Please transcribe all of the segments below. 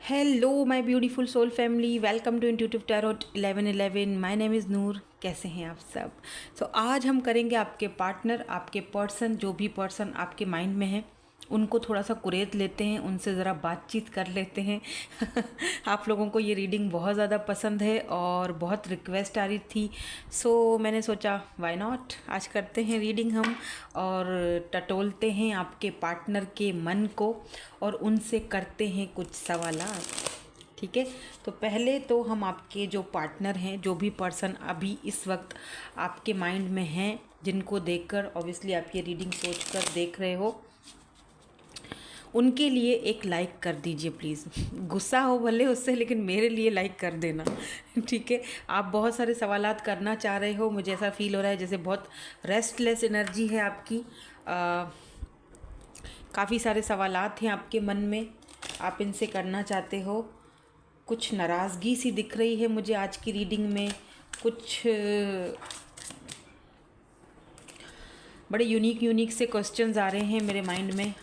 Hello my beautiful soul family, welcome to intuitive tarot 1111। My name is Noor. कैसे हैं आप सब? आज हम करेंगे आपके पार्टनर, आपके पर्सन, जो भी पर्सन आपके माइंड में है उनको थोड़ा सा कुरेद लेते हैं, उनसे ज़रा बातचीत कर लेते हैं। आप लोगों को ये रीडिंग बहुत ज़्यादा पसंद है और बहुत रिक्वेस्ट आ रही थी। मैंने सोचा व्हाई नॉट, आज करते हैं रीडिंग हम और टटोलते हैं आपके पार्टनर के मन को और उनसे करते हैं कुछ सवालात। ठीक है, तो पहले तो हम आपके जो पार्टनर हैं, जो भी पर्सन अभी इस वक्त आपके माइंड में हैं, जिनको देखकर ऑब्वियसली आप ये रीडिंग सोचकर देख रहे हो, उनके लिए एक लाइक कर दीजिए प्लीज़। गुस्सा हो भले उससे, लेकिन मेरे लिए लाइक कर देना। ठीक है, आप बहुत सारे सवालात करना चाह रहे हो, मुझे ऐसा फील हो रहा है जैसे बहुत रेस्टलेस एनर्जी है आपकी। काफ़ी सारे सवालात हैं आपके मन में, आप इनसे करना चाहते हो। कुछ नाराज़गी सी दिख रही है मुझे आज की रीडिंग में। कुछ बड़े यूनिक से क्वेश्चंस आ रहे हैं मेरे माइंड में,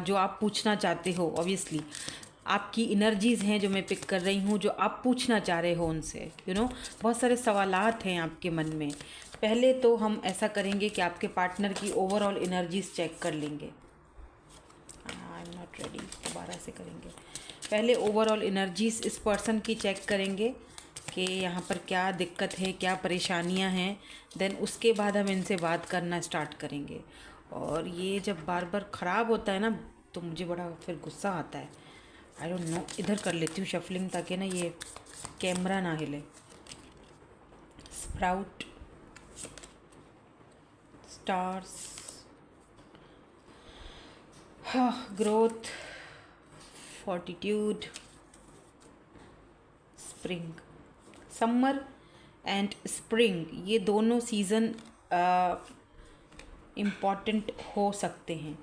जो आप पूछना चाहते हो। ऑब्वियसली आपकी इनर्जीज़ हैं जो मैं पिक कर रही हूँ, जो आप पूछना चाह रहे हो उनसे। बहुत सारे सवालात हैं आपके मन में। पहले तो हम ऐसा करेंगे कि आपके पार्टनर की ओवरऑल इनर्जीज़ चेक कर लेंगे। आई एम नॉट रेडी, दोबारा से करेंगे। पहले ओवरऑल एनर्जीज इस पर्सन की चेक करेंगे कि यहाँ पर क्या दिक्कत है, क्या परेशानियाँ हैं। देन उसके बाद हम इनसे बात करना स्टार्ट करेंगे। और ये जब बार बार ख़राब होता है ना, तो मुझे बड़ा फिर गुस्सा आता है। आई डोंट नो, इधर कर लेती हूँ शफलिंग ताकि ना ये कैमरा ना हिले। Sprout, stars, growth, fortitude, spring. Summer and spring, ये दोनों सीज़न इम्पॉर्टेंट हो सकते हैं।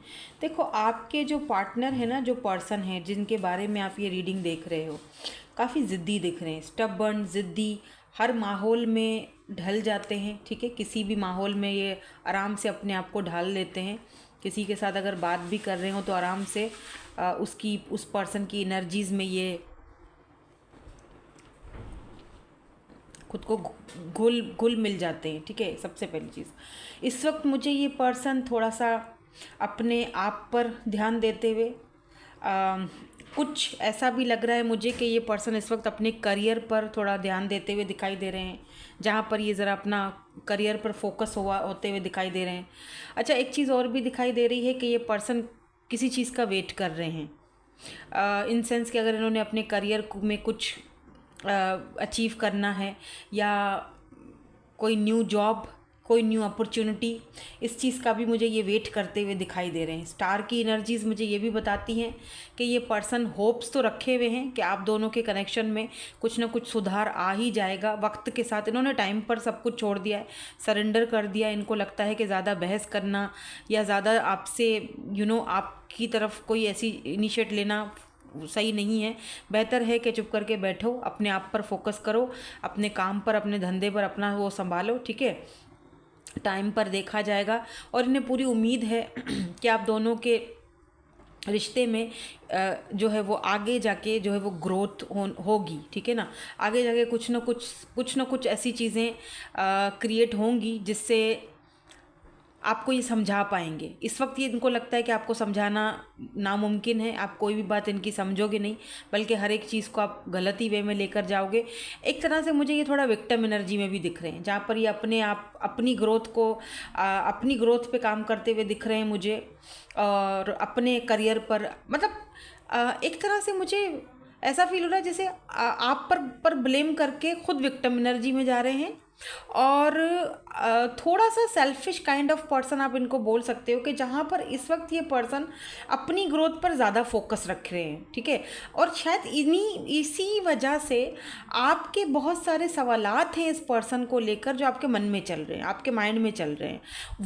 देखो, आपके जो पार्टनर है ना, जो पर्सन है जिनके बारे में आप ये रीडिंग देख रहे हो, काफ़ी ज़िद्दी दिख रहे हैं, स्टबर्न, ज़िद्दी, हर माहौल में ढल जाते हैं। ठीक है, किसी भी माहौल में ये आराम से अपने आप को ढाल लेते हैं। किसी के साथ अगर बात भी कर रहे हो तो आराम से उस पर्सन की एनर्जीज़ में ये खुद को घुल घुल मिल जाते हैं। ठीक है, सबसे पहली चीज़, इस वक्त मुझे ये पर्सन थोड़ा सा अपने आप पर ध्यान देते हुए, कुछ ऐसा भी लग रहा है मुझे कि ये पर्सन इस वक्त अपने करियर पर थोड़ा ध्यान देते हुए दिखाई दे रहे हैं, जहाँ पर ये ज़रा अपना करियर पर फोकस होते हुए दिखाई दे रहे हैं। अच्छा, एक चीज़ और भी दिखाई दे रही है कि ये पर्सन किसी चीज़ का वेट कर रहे हैं। इन सेंस कि अगर इन्होंने अपने करियर में कुछ अचीव करना है, या कोई न्यू जॉब, कोई न्यू अपॉर्चुनिटी, इस चीज़ का भी मुझे ये वेट करते हुए दिखाई दे रहे हैं। स्टार की एनर्जीज़ मुझे ये भी बताती हैं कि ये पर्सन होप्स तो रखे हुए हैं कि आप दोनों के कनेक्शन में कुछ ना कुछ सुधार आ ही जाएगा वक्त के साथ। इन्होंने टाइम पर सब कुछ छोड़ दिया है, सरेंडर कर दिया। इनको लगता है कि ज़्यादा बहस करना या ज़्यादा आपसे आपकी तरफ कोई ऐसी इनिशिएट लेना सही नहीं है। बेहतर है कि चुप करके बैठो, अपने आप पर फोकस करो, अपने काम पर, अपने धंधे पर अपना वो संभालो। ठीक है, टाइम पर देखा जाएगा। और इन्हें पूरी उम्मीद है कि आप दोनों के रिश्ते में जो है वो आगे जाके जो है वो ग्रोथ होगी। ठीक है ना, आगे जाके कुछ ना कुछ ऐसी चीज़ें क्रिएट होंगी जिससे आपको ये समझा पाएंगे। इस वक्त ये इनको लगता है कि आपको समझाना नामुमकिन है, आप कोई भी बात इनकी समझोगे नहीं, बल्कि हर एक चीज़ को आप गलत ही वे में लेकर जाओगे। एक तरह से मुझे ये थोड़ा विक्टिम एनर्जी में भी दिख रहे हैं, जहाँ पर ये अपने आप अपनी ग्रोथ को अपनी ग्रोथ पे काम करते हुए दिख रहे हैं मुझे, और अपने करियर पर, मतलब एक तरह से मुझे ऐसा फील हो रहा है जैसे आप पर ब्लेम करके खुद विक्टिम एनर्जी में जा रहे हैं। और थोड़ा सा सेल्फिश काइंड ऑफ पर्सन आप इनको बोल सकते हो, कि जहाँ पर इस वक्त ये पर्सन अपनी ग्रोथ पर ज़्यादा फोकस रख रहे हैं। ठीक है, और शायद इसी वजह से आपके बहुत सारे सवालात हैं इस पर्सन को लेकर जो आपके मन में चल रहे हैं, आपके माइंड में चल रहे हैं।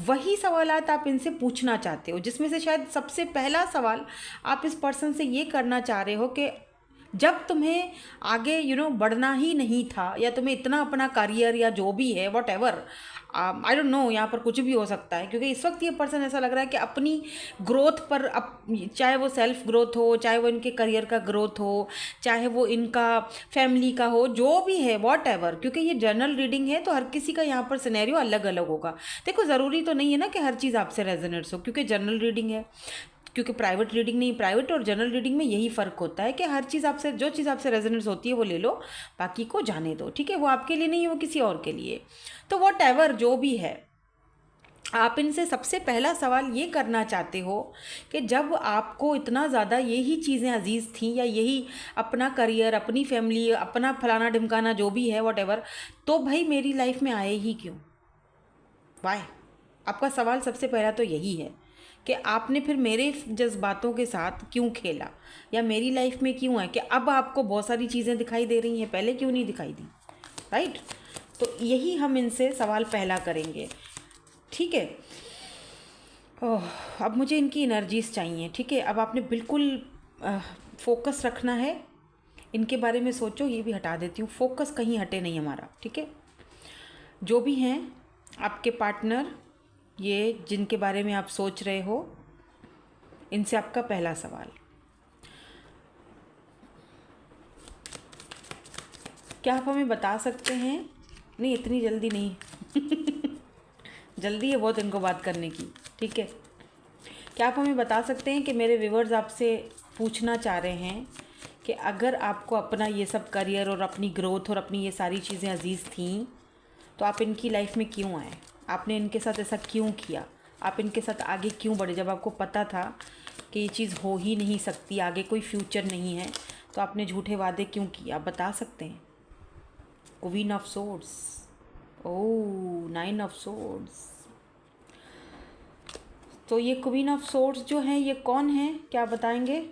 वही सवालात आप इनसे पूछना चाहते हो, जिसमें से शायद सबसे पहला सवाल आप इस पर्सन से ये करना चाह रहे हो कि जब तुम्हें आगे बढ़ना ही नहीं था, या तुम्हें इतना अपना करियर या जो भी है what ever, I don't know, यहाँ पर कुछ भी हो सकता है, क्योंकि इस वक्त ये पर्सन ऐसा लग रहा है कि अपनी ग्रोथ पर चाहे वो सेल्फ ग्रोथ हो, चाहे वो इनके करियर का ग्रोथ हो, चाहे वो इनका फैमिली का हो, जो भी है वॉट एवर, क्योंकि ये जर्नल रीडिंग है तो हर किसी का यहाँ पर सिनेरियो अलग अलग होगा। देखो, ज़रूरी तो नहीं है ना कि हर चीज़ आपसे रेजोनेट्स हो, क्योंकि जर्नल रीडिंग है, क्योंकि प्राइवेट रीडिंग नहीं, प्राइवेट और जनरल रीडिंग में यही फ़र्क होता है कि हर चीज़ आपसे, जो चीज़ आपसे रेजोनेंस होती है वो ले लो, बाकी को जाने दो, ठीक है, वो आपके लिए नहीं है, वो किसी और के लिए। तो वॉट एवर जो भी है, आप इनसे सबसे पहला सवाल ये करना चाहते हो कि जब आपको इतना ज़्यादा यही चीज़ें अजीज़ थी, या यही अपना करियर, अपनी फैमिली, अपना फलाना ढिमकाना जो भी है वॉट एवर, तो भाई मेरी लाइफ में आए ही क्यों, वाई? आपका सवाल सबसे पहला तो यही है कि आपने फिर मेरे जज्बातों के साथ क्यों खेला, या मेरी लाइफ में क्यों है कि अब आपको बहुत सारी चीज़ें दिखाई दे रही हैं, पहले क्यों नहीं दिखाई दी, राइट? तो यही हम इनसे सवाल पहला करेंगे, ठीक है। ओह, अब मुझे इनकी एनर्जीज चाहिए, ठीक है। अब आपने बिल्कुल फोकस रखना है, इनके बारे में सोचो, ये भी हटा देती हूँ, फोकस कहीं हटे नहीं हमारा, ठीक है। जो भी हैं आपके पार्टनर, ये जिनके बारे में आप सोच रहे हो, इनसे आपका पहला सवाल, क्या आप हमें बता सकते हैं? नहीं, इतनी जल्दी नहीं जल्दी है बहुत इनको बात करने की, ठीक है। क्या आप हमें बता सकते हैं कि मेरे व्यूअर्स आपसे पूछना चाह रहे हैं कि अगर आपको अपना ये सब करियर और अपनी ग्रोथ और अपनी ये सारी चीज़ें अजीज़ थीं, तो आप इनकी लाइफ में क्यों आए? आपने इनके साथ ऐसा क्यों किया? आप इनके साथ आगे क्यों बढ़े? जब आपको पता था कि ये चीज़ हो ही नहीं सकती, आगे कोई फ्यूचर नहीं है, तो आपने झूठे वादे क्यों किए? आप बता सकते हैं? Queen of swords, oh, 9 of swords. तो ये क्वीन ऑफ सोर्ड्स जो हैं, ये कौन है, क्या बताएंगे?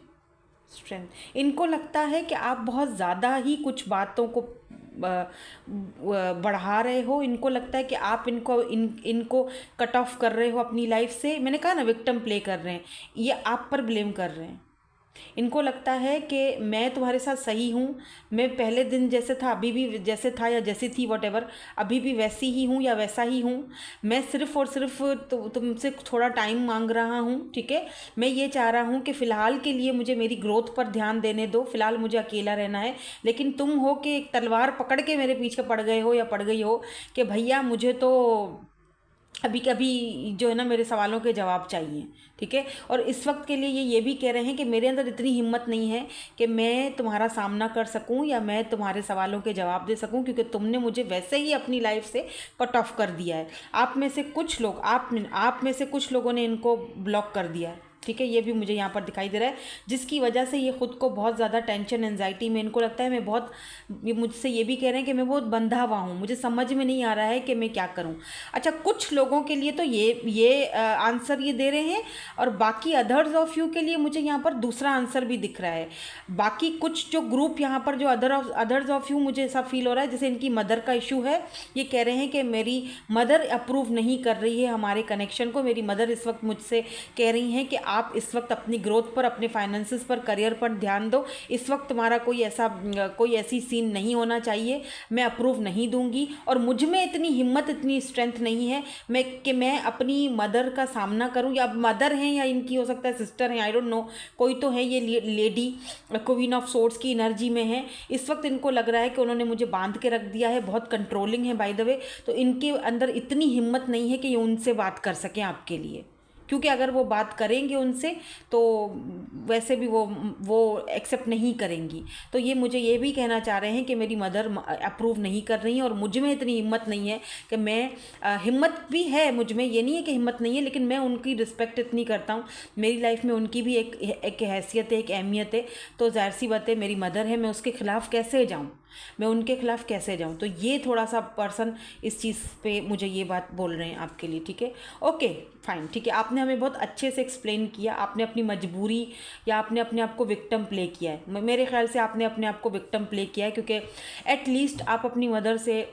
स्ट्रेंथ। इनको लगता है कि आप बहुत ज़्यादा ही कुछ बातों को बढ़ा रहे हो, इनको लगता है कि आप इनको कट ऑफ कर रहे हो अपनी लाइफ से। मैंने कहा ना, विक्टिम प्ले कर रहे हैं, ये आप पर ब्लेम कर रहे हैं। इनको लगता है कि मैं तुम्हारे साथ सही हूँ, मैं पहले दिन जैसे था अभी भी जैसे था, या जैसी थी वॉट एवर, अभी भी वैसी ही हूँ या वैसा ही हूँ, मैं सिर्फ़ और सिर्फ तुमसे थोड़ा टाइम मांग रहा हूँ, ठीक है। मैं ये चाह रहा हूँ कि फ़िलहाल के लिए मुझे मेरी ग्रोथ पर ध्यान देने दो, फ़िलहाल मुझे अकेला रहना है। लेकिन तुम हो कि एक तलवार पकड़ के मेरे पीछे पड़ गए हो या पड़ गई हो कि भैया मुझे तो अभी कभी जो है ना मेरे सवालों के जवाब चाहिए, ठीक है। और इस वक्त के लिए ये भी कह रहे हैं कि मेरे अंदर इतनी हिम्मत नहीं है कि मैं तुम्हारा सामना कर सकूं या मैं तुम्हारे सवालों के जवाब दे सकूं, क्योंकि तुमने मुझे वैसे ही अपनी लाइफ से कट ऑफ कर दिया है। आप में से कुछ लोग, आप में से कुछ लोगों ने इनको ब्लॉक कर दिया है, ठीक है। ये भी मुझे यहाँ पर दिखाई दे रहा है, जिसकी वजह से ये खुद को बहुत ज़्यादा टेंशन, एंजाइटी में, इनको लगता है मैं बहुत, मुझसे ये भी कह रहे हैं कि मैं बहुत बंधा हुआ हूँ, मुझे समझ में नहीं आ रहा है कि मैं क्या करूँ। अच्छा, कुछ लोगों के लिए तो ये आंसर ये दे रहे हैं, और बाकी अदर्स ऑफ यू के लिए मुझे यहाँ पर दूसरा आंसर भी दिख रहा है। बाकी कुछ जो ग्रुप यहाँ पर जो अदर्स ऑफ यू, मुझे ऐसा फील हो रहा है जैसे इनकी मदर का इशू है। ये कह रहे हैं कि मेरी मदर अप्रूव नहीं कर रही है हमारे कनेक्शन को, मेरी मदर इस वक्त मुझसे कह रही हैं कि आप इस वक्त अपनी ग्रोथ पर, अपने फाइनेंसेस पर, करियर पर ध्यान दो, इस वक्त तुम्हारा कोई ऐसी सीन नहीं होना चाहिए, मैं अप्रूव नहीं दूंगी। और मुझ में इतनी हिम्मत, इतनी स्ट्रेंथ नहीं है मैं अपनी मदर का सामना करूं, या मदर हैं या इनकी हो सकता है सिस्टर हैं, आई डोंट नो, कोई तो है। ये लेडी क्वीन ऑफ सोर्ड्स की एनर्जी में है इस वक्त। इनको लग रहा है कि उन्होंने मुझे बांध के रख दिया है, बहुत कंट्रोलिंग है बाय द वे। तो इनके अंदर इतनी हिम्मत नहीं है कि ये उनसे बात कर सकें आपके लिए, क्योंकि अगर वो बात करेंगे उनसे तो वैसे भी वो एक्सेप्ट नहीं करेंगी। तो ये मुझे ये भी कहना चाह रहे हैं कि मेरी मदर अप्रूव नहीं कर रही हैं, और मुझ में इतनी हिम्मत नहीं है कि मैं, हिम्मत भी है मुझ में, ये नहीं है कि हिम्मत नहीं है, लेकिन मैं उनकी रिस्पेक्ट इतनी करता हूँ, मेरी लाइफ में उनकी भी एक हैसियत है, एक अहमियत है। तो ज़ाहिर सी बात है, मेरी मदर है, मैं उसके ख़िलाफ़ कैसे जाऊँ, मैं उनके खिलाफ़ कैसे जाऊं। तो ये थोड़ा सा पर्सन इस चीज़ पे मुझे ये बात बोल रहे हैं आपके लिए, ठीक है। ओके फाइन, ठीक है। आपने हमें बहुत अच्छे से एक्सप्लेन किया, आपने अपनी मजबूरी या आपने अपने आप को विक्टिम प्ले किया है। मेरे ख्याल से आपने अपने आप को विक्टिम प्ले किया है, क्योंकि एटलीस्ट आप अपनी मदर से,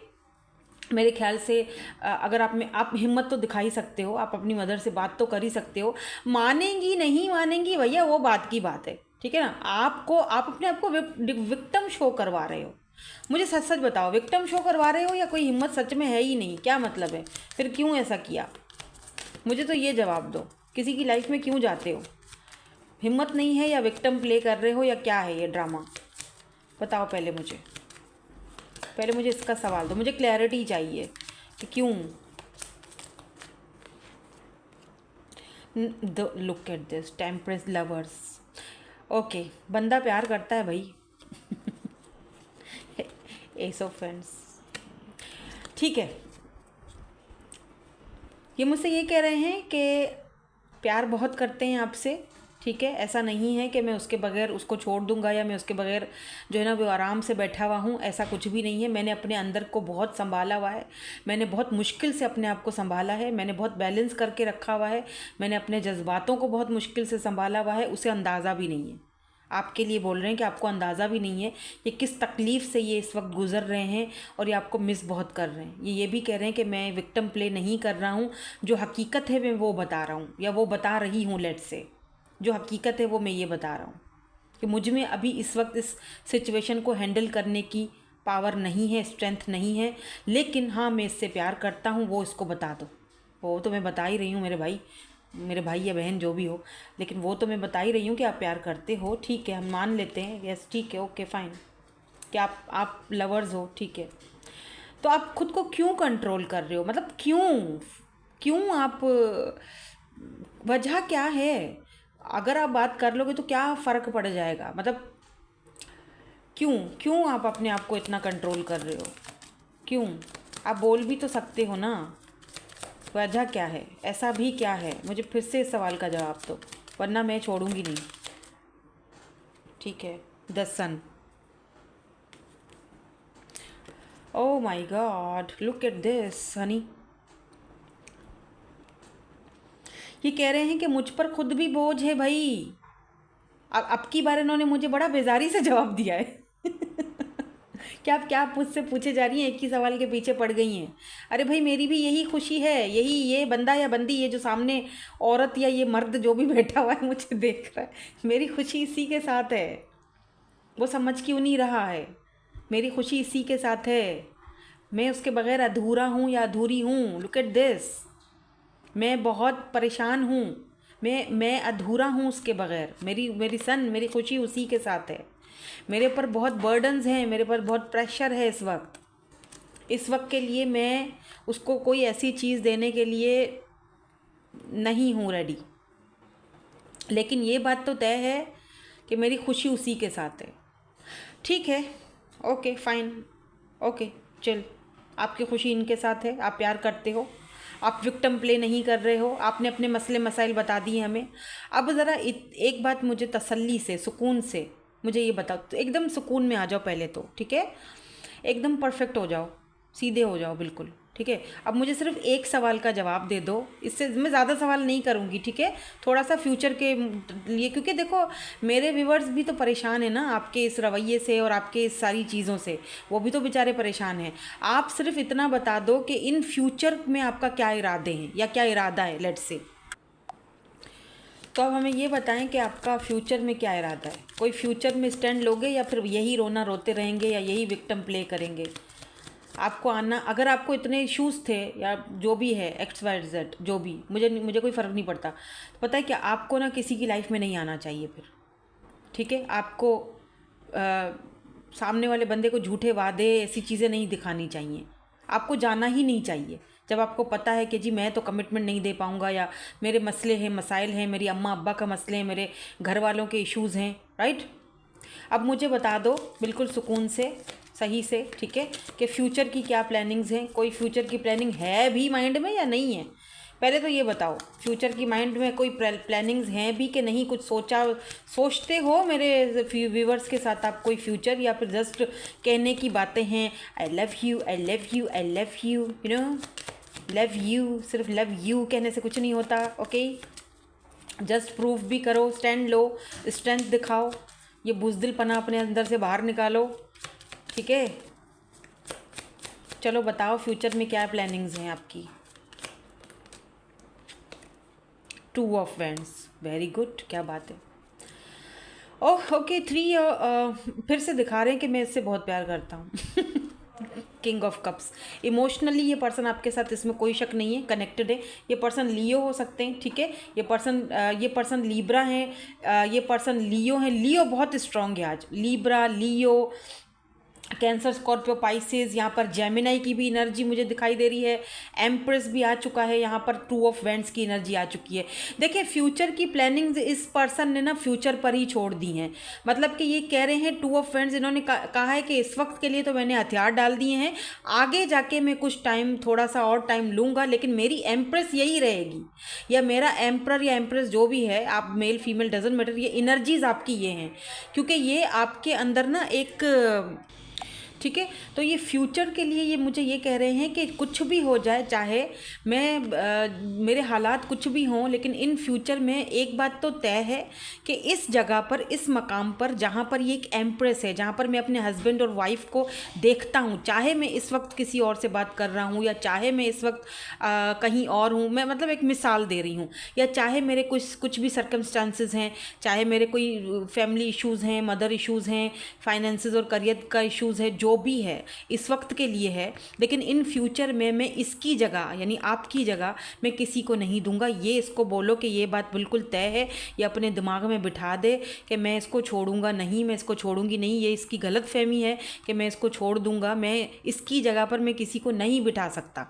मेरे ख्याल से अगर आप हिम्मत तो दिखा ही सकते हो, आप अपनी मदर से बात तो कर ही सकते हो। मानेंगी नहीं मानेंगी भैया वो बात की बात है, ठीक है ना। आप अपने आप को विक्टिम शो करवा रहे हो। मुझे सच सच बताओ, विक्टिम शो करवा रहे हो या कोई हिम्मत सच में है ही नहीं? क्या मतलब है फिर, क्यों ऐसा किया? मुझे तो ये जवाब दो, किसी की लाइफ में क्यों जाते हो? हिम्मत नहीं है या विक्टिम प्ले कर रहे हो या क्या है ये ड्रामा? बताओ पहले मुझे इसका सवाल दो, मुझे क्लैरिटी चाहिए कि क्यों। Look at this temperance lovers. Okay, बंदा प्यार करता है भाई। एस ऑफ फ्रेंड्स, ठीक है। ये मुझसे ये कह रहे हैं कि प्यार बहुत करते हैं आपसे, ठीक है। ऐसा नहीं है कि मैं उसके बगैर उसको छोड़ दूंगा या मैं उसके बगैर जो है ना वो आराम से बैठा हुआ हूँ, ऐसा कुछ भी नहीं है। मैंने अपने अंदर को बहुत संभाला हुआ है, मैंने बहुत मुश्किल से अपने आप को संभाला है, मैंने बहुत बैलेंस करके रखा हुआ है, मैंने अपने जज्बातों को बहुत मुश्किल से संभाला हुआ है। उसे अंदाज़ा भी नहीं है। आपके लिए बोल रहे हैं कि आपको अंदाज़ा भी नहीं है कि किस तकलीफ़ से ये इस वक्त गुज़र रहे हैं और ये आपको मिस बहुत कर रहे हैं। ये भी कह रहे हैं कि मैं विक्टिम प्ले नहीं कर रहा हूँ, जो हकीकत है मैं वो बता रहा हूँ या वो बता रही हूँ। लेट से जो हकीकत है वो मैं ये बता रहा हूँ कि मुझ में अभी इस वक्त इस सिचुएशन को हैंडल करने की पावर नहीं है, स्ट्रेंथ नहीं है। लेकिन हाँ, मैं इससे प्यार करता हूँ, वो इसको बता दो। वो तो मैं बता ही रही हूँ मेरे भाई या बहन जो भी हो, लेकिन वो तो मैं बता ही रही हूँ कि आप प्यार करते हो, ठीक है, हम मान लेते हैं, यस ठीक है, ओके फाइन, कि आप लवर्स हो, ठीक है। तो आप खुद को क्यों कंट्रोल कर रहे हो? मतलब क्यों आप, वजह क्या है? अगर आप बात कर लोगे तो क्या फ़र्क पड़ जाएगा? मतलब क्यों क्यों आप अपने आप को इतना कंट्रोल कर रहे हो? क्यों? आप बोल भी तो सकते हो ना, वजह क्या है? ऐसा भी क्या है? मुझे फिर से इस सवाल का जवाब दो, वरना मैं छोड़ूंगी नहीं, ठीक है। The sun, oh my God, look at this honey. ये कह रहे हैं कि मुझ पर खुद भी बोझ है भाई। अब की बार इन्होंने मुझे बड़ा बेजारी से जवाब दिया है। क्या आप मुझसे पूछे जा रही हैं, एक ही सवाल के पीछे पड़ गई हैं? अरे भाई, मेरी भी यही खुशी है, यही, ये बंदा या बंदी, ये जो सामने औरत या ये मर्द जो भी बैठा हुआ है मुझे देख रहा है, मेरी खुशी इसी के साथ है। वो समझ क्यों नहीं रहा है? मेरी खुशी इसी के साथ है। मैं उसके बगैर अधूरा हूँ या अधूरी हूँ? लुक एट दिस, मैं बहुत परेशान हूँ, मैं अधूरा हूँ उसके बगैर। मेरी खुशी उसी के साथ है। मेरे पर बहुत बर्डन्स हैं, मेरे पर बहुत प्रेशर है इस वक्त के लिए। मैं उसको कोई ऐसी चीज़ देने के लिए नहीं हूँ रेडी। लेकिन ये बात तो तय है कि मेरी खुशी उसी के साथ है, ठीक है, ओके फाइन, ओके चल। आपकी खुशी इनके साथ है, आप प्यार करते हो, आप विक्टिम प्ले नहीं कर रहे हो, आपने अपने मसले मसाइल बता दिए हमें। अब ज़रा एक बात मुझे तसल्ली से, सुकून से मुझे ये बताओ, तो एकदम सुकून में आ जाओ पहले तो, ठीक है, एकदम परफेक्ट हो जाओ, सीधे हो जाओ बिल्कुल, ठीक है। अब मुझे सिर्फ एक सवाल का जवाब दे दो, इससे मैं ज़्यादा सवाल नहीं करूँगी, ठीक है। थोड़ा सा फ्यूचर के लिए, क्योंकि देखो मेरे व्यूवर्स भी तो परेशान है ना आपके इस रवैये से और आपके इस सारी चीज़ों से, वो भी तो बेचारे परेशान हैं। आप सिर्फ इतना बता दो कि इन फ्यूचर में आपका क्या इरादे हैं या क्या इरादा है, लेट्स से। तो अब हमें ये बताएं कि आपका फ्यूचर में क्या इरादा है? कोई फ्यूचर में स्टैंड लोगे या फिर यही रोना रोते रहेंगे या यही विक्टिम प्ले करेंगे? आपको आना, अगर आपको इतने इश्यूज़ थे या जो भी है XYZ, जो भी, मुझे कोई फ़र्क नहीं पड़ता, तो पता है क्या, आपको ना किसी की लाइफ में नहीं आना चाहिए फिर, ठीक है। आपको सामने वाले बंदे को झूठे वादे, ऐसी चीज़ें नहीं दिखानी चाहिए। आपको जाना ही नहीं चाहिए जब आपको पता है कि जी मैं तो कमिटमेंट नहीं दे पाऊँगा, या मेरे मसले हैं, मसाइल हैं, मेरी अम्मा अब्बा का मसले हैं, मेरे घर वालों के इश्यूज़ हैं, राइट। अब मुझे बता दो बिल्कुल सुकून से, सही से, ठीक है, कि फ्यूचर की क्या प्लानिंग्स हैं? कोई फ्यूचर की प्लानिंग है भी माइंड में या नहीं है? पहले तो ये बताओ, फ्यूचर की माइंड में कोई प्लानिंग्स हैं भी कि नहीं? कुछ सोचते हो मेरे व्यूवर्स के साथ आप कोई फ्यूचर, या फिर जस्ट कहने की बातें हैं? आई love you, I love you, I love you, you know, love you, सिर्फ लव यू कहने से कुछ नहीं होता, ओके। जस्ट प्रूफ भी करो, स्टैंड लो, स्ट्रेंथ दिखाओ, ये बुज़दिलपना अपने अंदर से बाहर निकालो, ठीक है। चलो बताओ फ्यूचर में क्या प्लानिंग्स हैं आपकी? 2 ऑफ वैंड्स, वेरी गुड, क्या बात है। Oh okay, three. फिर से दिखा रहे हैं कि मैं इससे बहुत प्यार करता हूँ। किंग ऑफ कप्स, इमोशनली ये पर्सन आपके साथ, इसमें कोई शक नहीं है, कनेक्टेड है। ये पर्सन लियो हो सकते हैं, ठीक है। ये पर्सन लीब्रा है, ये पर्सन लियो है। लियो बहुत स्ट्रांग है आज, लिब्रा, लियो, कैंसर, स्कॉर्पियो, पाइसेस। यहाँ पर जेमिनाई की भी एनर्जी मुझे दिखाई दे रही है। एम्प्रेस भी आ चुका है यहाँ पर, टू ऑफ वेंट्स की एनर्जी आ चुकी है। देखिए फ्यूचर की प्लानिंग्स इस पर्सन ने ना फ्यूचर पर ही छोड़ दी हैं। मतलब कि ये कह रहे हैं, टू ऑफ वेंट्स, इन्होंने कहा है कि इस वक्त के लिए तो मैंने हथियार डाल दिए हैं, आगे जाके मैं कुछ टाइम, थोड़ा सा और टाइम लूँगा, लेकिन मेरी एम्प्रेस यही रहेगी, या मेरा एम्प्रर या एम्प्रेस जो भी है, आप मेल फीमेल डजेंट मैटर, ये एनर्जीज आपकी ये हैं, क्योंकि ये आपके अंदर ना एक, ठीक है। तो ये फ्यूचर के लिए ये मुझे ये कह रहे हैं कि कुछ भी हो जाए, चाहे मेरे हालात कुछ भी हों, लेकिन इन फ्यूचर में एक बात तो तय है कि इस जगह पर, इस मकाम पर, जहाँ पर ये एक एम्प्रेस है, जहाँ पर मैं अपने हस्बैंड और वाइफ को देखता हूँ, चाहे मैं इस वक्त किसी और से बात कर रहा हूँ, या चाहे मैं इस वक्त कहीं और हूँ, मैं मतलब एक मिसाल दे रही हूँ, या चाहे मेरे कुछ भी सर्कमस्टांसेस हैं, चाहे मेरे कोई फैमिली इश्यूज़ हैं, मदर इश्यूज़ हैं, फाइनेंसेस और करियर का इश्यूज़ है, जो भी है इस वक्त के लिए है, लेकिन इन फ्यूचर में मैं इसकी जगह, यानी आपकी जगह, मैं किसी को नहीं दूंगा। ये इसको बोलो कि ये बात बिल्कुल तय है, ये अपने दिमाग में बिठा दे कि मैं इसको छोड़ूंगा नहीं, मैं इसको छोड़ूंगी नहीं। ये इसकी गलत फहमी है कि मैं इसको छोड़ दूंगा, मैं इसकी जगह पर मैं किसी को नहीं बिठा सकता।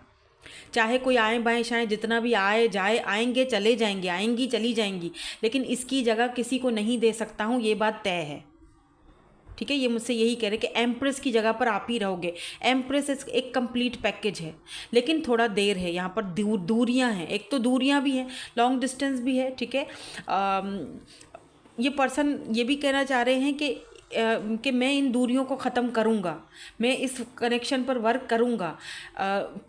चाहे कोई आए बाएं शाएं, जितना भी आए जाए, आएंगे चले जाएंगे, आएंगी चली जाएंगी, लेकिन इसकी जगह किसी को नहीं दे सकता हूँ, ये बात तय है, ठीक है। ये मुझसे यही कह रहे कि एम्प्रेस की जगह पर आप ही रहोगे। एम्प्रेस एक कंप्लीट पैकेज है, लेकिन थोड़ा देर है यहाँ पर, दूरियाँ हैं, एक तो दूरियाँ भी हैं, लॉन्ग डिस्टेंस भी है, ठीक है। ये पर्सन ये भी कहना चाह रहे हैं कि मैं इन दूरियों को ख़त्म करूँगा, मैं इस कनेक्शन पर वर्क करूँगा।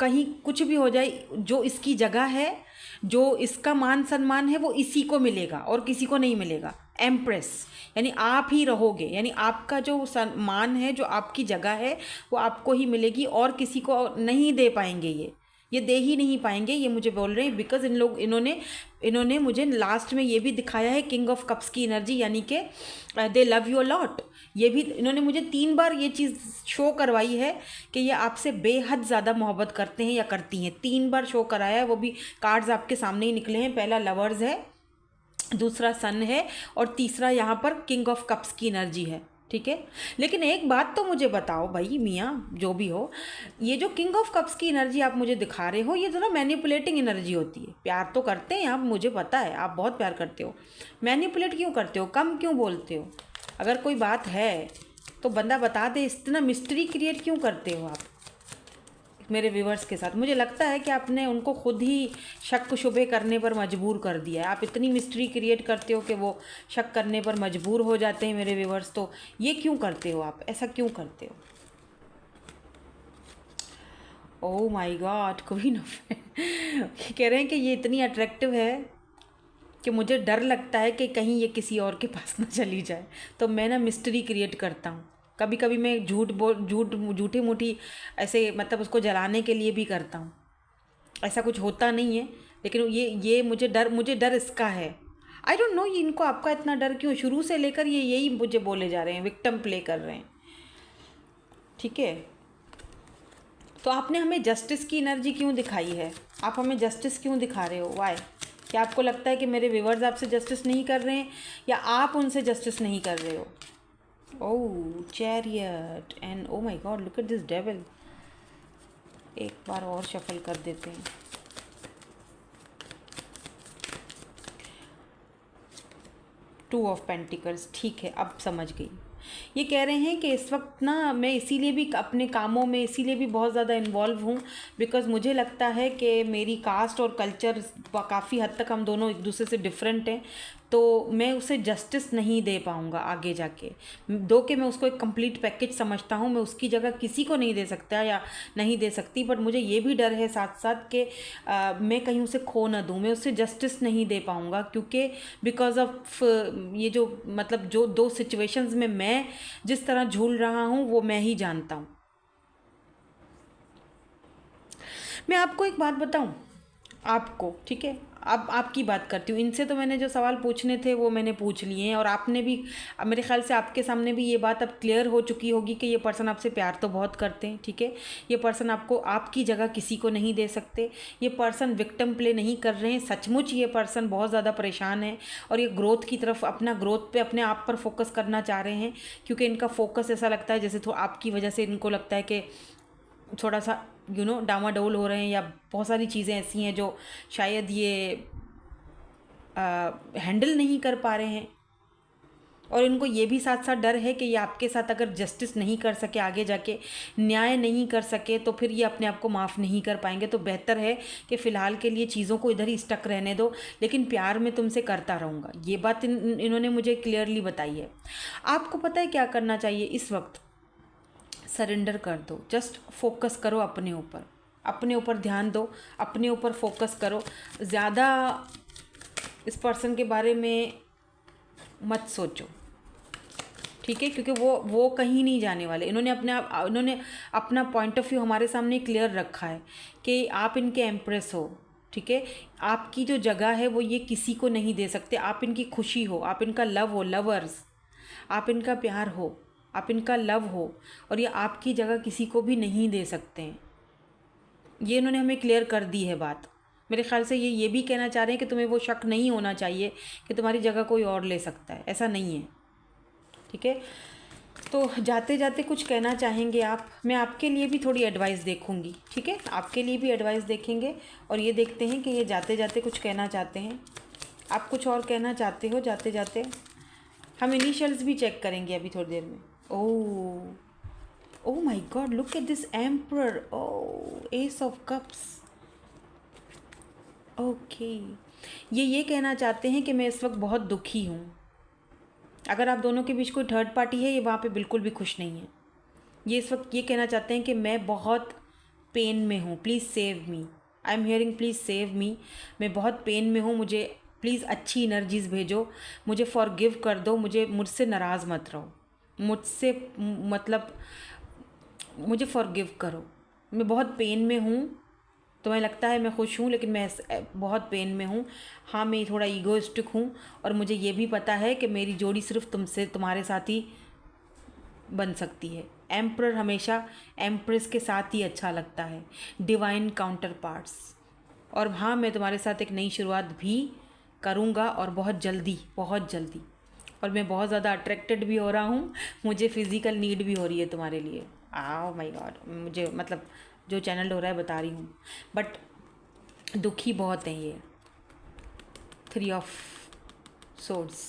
कहीं कुछ भी हो जाए, जो इसकी जगह है, जो इसका मान सम्मान है, वो इसी को मिलेगा और किसी को नहीं मिलेगा। एम्प्रेस यानी आप ही रहोगे, यानी आपका जो सम्मान है, जो आपकी जगह है, वो आपको ही मिलेगी और किसी को नहीं दे पाएंगे। ये दे ही नहीं पाएंगे, ये मुझे बोल रहे हैं, बिकॉज इन्होंने मुझे लास्ट में ये भी दिखाया है किंग ऑफ कप्स की एनर्जी, यानी कि दे लव यू अ लॉट। ये भी इन्होंने मुझे 3 बार ये चीज़ शो करवाई है कि ये आपसे बेहद ज़्यादा मोहब्बत करते हैं या करती हैं। 3 बार शो कराया है, वो भी कार्ड्स आपके सामने ही निकले हैं। पहला लवर्स है, दूसरा सन है, और तीसरा यहाँ पर किंग ऑफ कप्स की एनर्जी है, ठीक है। लेकिन एक बात तो मुझे बताओ भाई मियाँ, जो भी हो, ये जो किंग ऑफ कप्स की एनर्जी आप मुझे दिखा रहे हो, ये थोड़ा मैनिपुलेटिंग एनर्जी होती है। प्यार तो करते हैं आप, मुझे पता है आप बहुत प्यार करते हो, मैनिपुलेट क्यों करते हो, कम क्यों बोलते हो? अगर कोई बात है तो बंदा बता दे, इतना मिस्ट्री क्रिएट क्यों करते हो आप मेरे व्यूवर्स के साथ? मुझे लगता है कि आपने उनको खुद ही शक शुबे करने पर मजबूर कर दिया है। आप इतनी मिस्ट्री क्रिएट करते हो कि वो शक करने पर मजबूर हो जाते हैं मेरे व्यूवर्स। तो ये क्यों करते हो आप, ऐसा क्यों करते हो? ओह माय गॉड, क्वीन ऑफ कह रहे हैं कि ये इतनी अट्रैक्टिव है कि मुझे डर लगता है कि कहीं ये किसी और के पास ना चली जाए, तो मैं ना मिस्ट्री क्रिएट करता हूँ। कभी कभी मैं झूठी मूठी ऐसे, मतलब उसको जलाने के लिए भी करता हूँ। ऐसा कुछ होता नहीं है, लेकिन ये मुझे डर इसका है। आई डोंट नो, इनको आपका इतना डर क्यों? शुरू से लेकर ये यही मुझे बोले जा रहे हैं, विक्टिम प्ले कर रहे हैं, ठीक है। तो आपने हमें जस्टिस की एनर्जी क्यों दिखाई है? आप हमें जस्टिस क्यों दिखा रहे हो? वाई? क्या आपको लगता है कि मेरे व्यूवर्स आपसे जस्टिस नहीं कर रहे हैं, या आप उनसे जस्टिस नहीं कर रहे हो? Oh chariot and oh my God, look at this devil. एक बार और शफल कर देते हैं। टू ऑफ पेंटिकल्स, ठीक है, अब समझ गई। ये कह रहे हैं कि इस वक्त ना मैं इसीलिए भी अपने कामों में इसीलिए भी बहुत ज़्यादा इन्वॉल्व हूँ, बिकॉज़ मुझे लगता है कि मेरी कास्ट और कल्चर काफ़ी हद तक हम दोनों एक दूसरे से डिफरेंट हैं, तो मैं उसे जस्टिस नहीं दे पाऊँगा आगे जाके। दो कि मैं उसको एक कंप्लीट पैकेज समझता हूँ, मैं उसकी जगह किसी को नहीं दे सकता या नहीं दे सकती, बट मुझे ये भी डर है साथ साथ कि मैं कहीं उसे खो ना दूँ, मैं उसे जस्टिस नहीं दे पाऊँगा, क्योंकि बिकॉज ऑफ ये जो मतलब जो 2 सिचुएशंस में मैं जिस तरह झूल रहा हूँ वो मैं ही जानता हूँ। मैं आपको एक बात बताऊँ, आपको, ठीक है, अब आपकी बात करती हूँ। इनसे तो मैंने जो सवाल पूछने थे वो मैंने पूछ लिए हैं, और आपने भी, अब मेरे ख्याल से आपके सामने भी ये बात अब क्लियर हो चुकी होगी कि ये पर्सन आपसे प्यार तो बहुत करते हैं, ठीक है। ये पर्सन आपको आपकी जगह किसी को नहीं दे सकते। ये पर्सन विक्टिम प्ले नहीं कर रहे हैं, सचमुच ये पर्सन बहुत ज़्यादा परेशान है, और ये ग्रोथ की तरफ, अपना ग्रोथ पे, अपने आप पर फोकस करना चाह रहे हैं, क्योंकि इनका फोकस ऐसा लगता है जैसे तो आपकी वजह से इनको लगता है कि थोड़ा सा डामाडोल हो रहे हैं, या बहुत सारी चीज़ें ऐसी हैं जो शायद ये हैंडल नहीं कर पा रहे हैं। और इनको ये भी साथ साथ डर है कि ये आपके साथ अगर जस्टिस नहीं कर सके, आगे जाके न्याय नहीं कर सके, तो फिर ये अपने आप को माफ़ नहीं कर पाएंगे। तो बेहतर है कि फ़िलहाल के लिए चीज़ों को इधर ही स्टक रहने दो, लेकिन प्यार में तुमसे करता रहूँगा। ये बात इन्होंने मुझे क्लियरली बताई है। आपको पता है क्या करना चाहिए इस वक्त? सरेंडर कर दो, जस्ट फोकस करो अपने ऊपर, अपने ऊपर ध्यान दो, अपने ऊपर फोकस करो। ज़्यादा इस पर्सन के बारे में मत सोचो, ठीक है, क्योंकि वो कहीं नहीं जाने वाले। इन्होंने अपना पॉइंट ऑफ व्यू हमारे सामने क्लियर रखा है कि आप इनके एम्प्रेस हो, ठीक है। आपकी जो जगह है वो ये किसी को नहीं दे सकते। आप इनकी खुशी हो, आप इनका लव हो, लवर्स, आप इनका प्यार हो, आप इनका लव हो, और ये आपकी जगह किसी को भी नहीं दे सकते हैं। ये इन्होंने हमें क्लियर कर दी है बात। मेरे ख्याल से ये भी कहना चाह रहे हैं कि तुम्हें वो शक नहीं होना चाहिए कि तुम्हारी जगह कोई और ले सकता है, ऐसा नहीं है, ठीक है। तो जाते जाते कुछ कहना चाहेंगे आप? मैं आपके लिए भी थोड़ी एडवाइस देखूंगी, ठीक है, आपके लिए भी एडवाइस देखेंगे, और ये देखते हैं कि ये जाते जाते कुछ कहना चाहते हैं। आप कुछ और कहना चाहते हो जाते जाते? हम इनिशियल्स भी चेक करेंगे अभी थोड़ी देर में। ओह my God, look at this emperor, oh S of cups. Okay, ये कहना चाहते हैं कि मैं इस वक्त बहुत दुखी हूँ। अगर आप दोनों के बीच कोई थर्ड पार्टी है, ये वहाँ पे बिल्कुल भी खुश नहीं है। ये इस वक्त ये कहना चाहते हैं कि मैं बहुत पेन में हूँ, please save me. I am hearing please save me. मैं बहुत पेन में हूँ, मुझे प्लीज़ अच्छी एनर्जीज़ भेजो, मुझे फॉरगिव कर दो, मुझसे नाराज़ मत रहो, मुझसे मतलब मुझे फॉरगिव करो। मैं बहुत पेन में हूँ, तुम्हें लगता है मैं खुश हूँ, लेकिन मैं बहुत पेन में हूँ। हाँ, मैं थोड़ा ईगोइस्टिक हूँ, और मुझे ये भी पता है कि मेरी जोड़ी सिर्फ तुम्हारे साथ ही बन सकती है। एम्परर हमेशा एम्प्रेस के साथ ही अच्छा लगता है, डिवाइन काउंटर पार्ट्स। और हाँ, मैं तुम्हारे साथ एक नई शुरुआत भी करूँगा, और बहुत जल्दी, बहुत जल्दी। और मैं बहुत ज़्यादा अट्रैक्टेड भी हो रहा हूँ, मुझे फिज़िकल नीड भी हो रही है तुम्हारे लिए। आओ माय गॉड, मुझे मतलब जो चैनल हो रहा है बता रही हूँ, बट दुखी बहुत हैं ये। 3 of swords,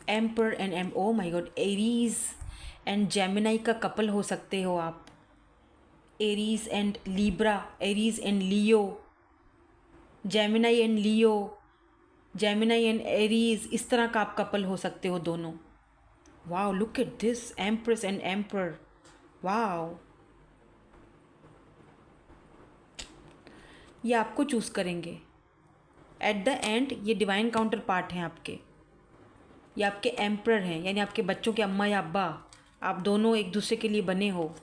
emperor and oh my God, Aries and Gemini का कपल हो सकते हो आप। Aries and Libra, Aries and Leo, Gemini and Leo, Gemini and Aries, इस तरह का आप कपल हो सकते हो दोनों। Wow, look at this, empress and emperor. Wow, ये आपको चूज़ करेंगे एट द एंड। ये डिवाइन काउंटर पार्ट हैं आपके, ये आपके एम्प्रर हैं, यानी आपके बच्चों के अम्मा या अब्बा। आप दोनों एक दूसरे के लिए बने हो।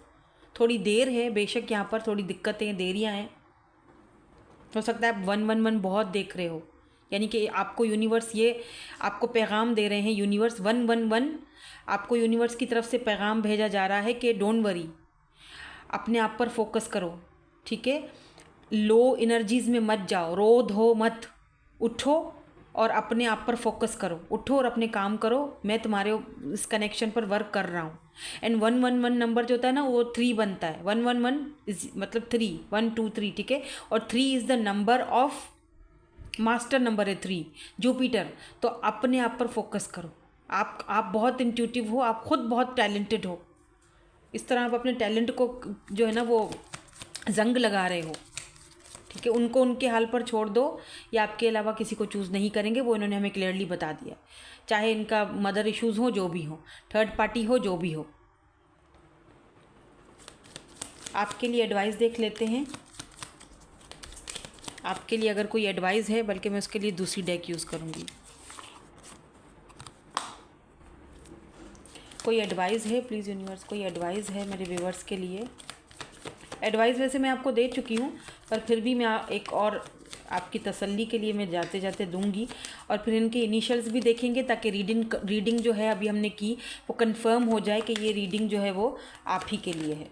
थोड़ी देर है बेशक, यहाँ पर थोड़ी दिक्कतें, देरियाँ हैं। हो सकता है आप 111 बहुत देख रहे हो, यानी कि आपको यूनिवर्स ये आपको पैगाम दे रहे हैं। यूनिवर्स 111, आपको यूनिवर्स की तरफ से पैगाम भेजा जा रहा है कि डोंट वरी, अपने आप पर फोकस करो, ठीक है। लो एनर्जीज़ में मत जाओ, रो धो मत, उठो और अपने आप पर फोकस करो। उठो और अपने काम करो। मैं तुम्हारे इस कनेक्शन पर वर्क कर रहा हूँ। एंड 111 नंबर जो होता है ना, वो 3 बनता है। 111 इज मतलब 3, 1 2 3, ठीक है। और 3 is the number of master, number है 3, जुपिटर। तो अपने आप पर फोकस करो। आप बहुत इंट्यूटिव हो, आप खुद बहुत टैलेंटेड हो। इस तरह आप अपने टैलेंट को जो है ना वो जंग लगा रहे हो, ठीक है। उनको उनके हाल पर छोड़ दो, या आपके अलावा किसी को चूज़ नहीं करेंगे, वो इन्होंने हमें क्लियरली बता दिया। चाहे इनका मदर इश्यूज़ हो, जो भी हो, थर्ड पार्टी हो, जो भी हो। आपके लिए एडवाइस देख लेते हैं। आपके लिए अगर कोई एडवाइस है, बल्कि मैं उसके लिए दूसरी डेक यूज़ करूँगी। कोई एडवाइस है प्लीज़ यूनिवर्स, कोई एडवाइस है मेरे व्यूवर्स के लिए? एडवाइस वैसे मैं आपको दे चुकी हूँ, पर फिर भी मैं एक और आपकी तसल्ली के लिए मैं जाते जाते दूंगी, और फिर इनके इनिशियल्स भी देखेंगे ताकि रीडिंग जो है अभी हमने की वो कंफर्म हो जाए कि ये रीडिंग जो है वो आप ही के लिए है,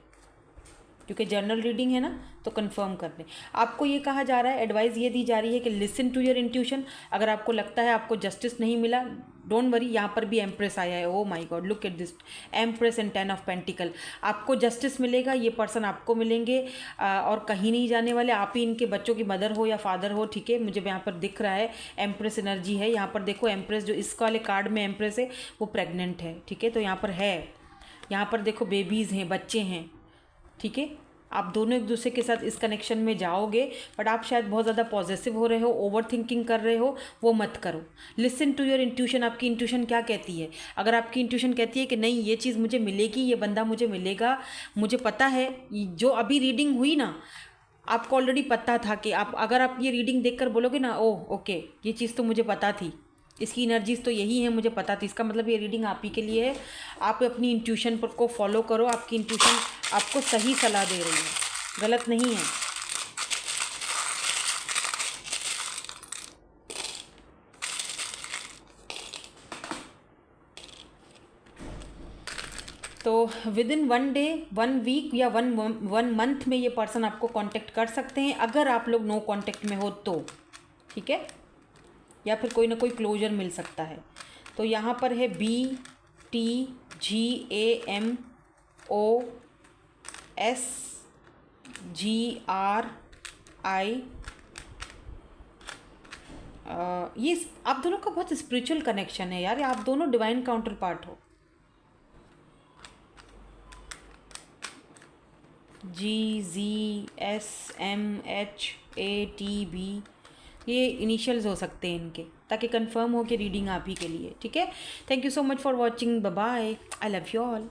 क्योंकि जर्नल रीडिंग है ना, तो कंफर्म कर लें। आपको ये कहा जा रहा है, एडवाइस ये दी जा रही है कि लिसन टू योर इंट्यूशन। अगर आपको लगता है आपको जस्टिस नहीं मिला, डोंट वरी, यहाँ पर भी एम्प्रेस आया है। ओ my God, look at this, empress and 10 of pentacle. आपको जस्टिस मिलेगा, ये पर्सन आपको मिलेंगे और कहीं नहीं जाने वाले। आप ही इनके बच्चों की मदर हो या फादर हो, ठीक है, मुझे यहाँ पर दिख रहा है एम्प्रेस एनर्जी है। यहाँ पर देखो एम्प्रेस, जो इस वाले कार्ड में एम्प्रेस है वो प्रेग्नेंट है, ठीक है, तो यहाँ पर है। यहाँ पर देखो बेबीज़ हैं, बच्चे हैं, ठीक है। आप दोनों एक दूसरे के साथ इस कनेक्शन में जाओगे, बट आप शायद बहुत ज़्यादा पॉजिटिव हो रहे हो, ओवर थिंकिंग कर रहे हो, वो मत करो। Listen to your intuition. आपकी इंट्यूशन क्या कहती है? अगर आपकी इंट्यूशन कहती है कि नहीं ये चीज़ मुझे मिलेगी, ये बंदा मुझे मिलेगा, मुझे पता है, जो अभी रीडिंग हुई ना, आपको ऑलरेडी पता था कि आप, अगर आप ये रीडिंग देखकर बोलोगे ना, ओह ओके ये चीज़ तो मुझे पता थी, इसकी एनर्जीज तो यही है, मुझे पता थी, इसका मतलब ये रीडिंग आप ही के लिए है। आप अपनी इंट्यूशन पर को फॉलो करो, आपकी इंट्यूशन आपको सही सलाह दे रही है, गलत नहीं है। तो विद इन 1 डे, 1 वीक या 1 मंथ में ये पर्सन आपको कांटेक्ट कर सकते हैं, अगर आप लोग नो कांटेक्ट में हो तो, ठीक है, या फिर कोई ना कोई क्लोजर मिल सकता है। तो यहाँ पर है BTGAMOSGRI। ये आप दोनों का बहुत स्पिरिचुअल कनेक्शन है यार, आप दोनों डिवाइन काउंटर पार्ट हो। GZSMHATB, ये इनिशियल्स हो सकते हैं इनके, ताकि कंफर्म हो कि रीडिंग आप ही के लिए, ठीक है। Thank you so much for watching, bye bye, I love you all.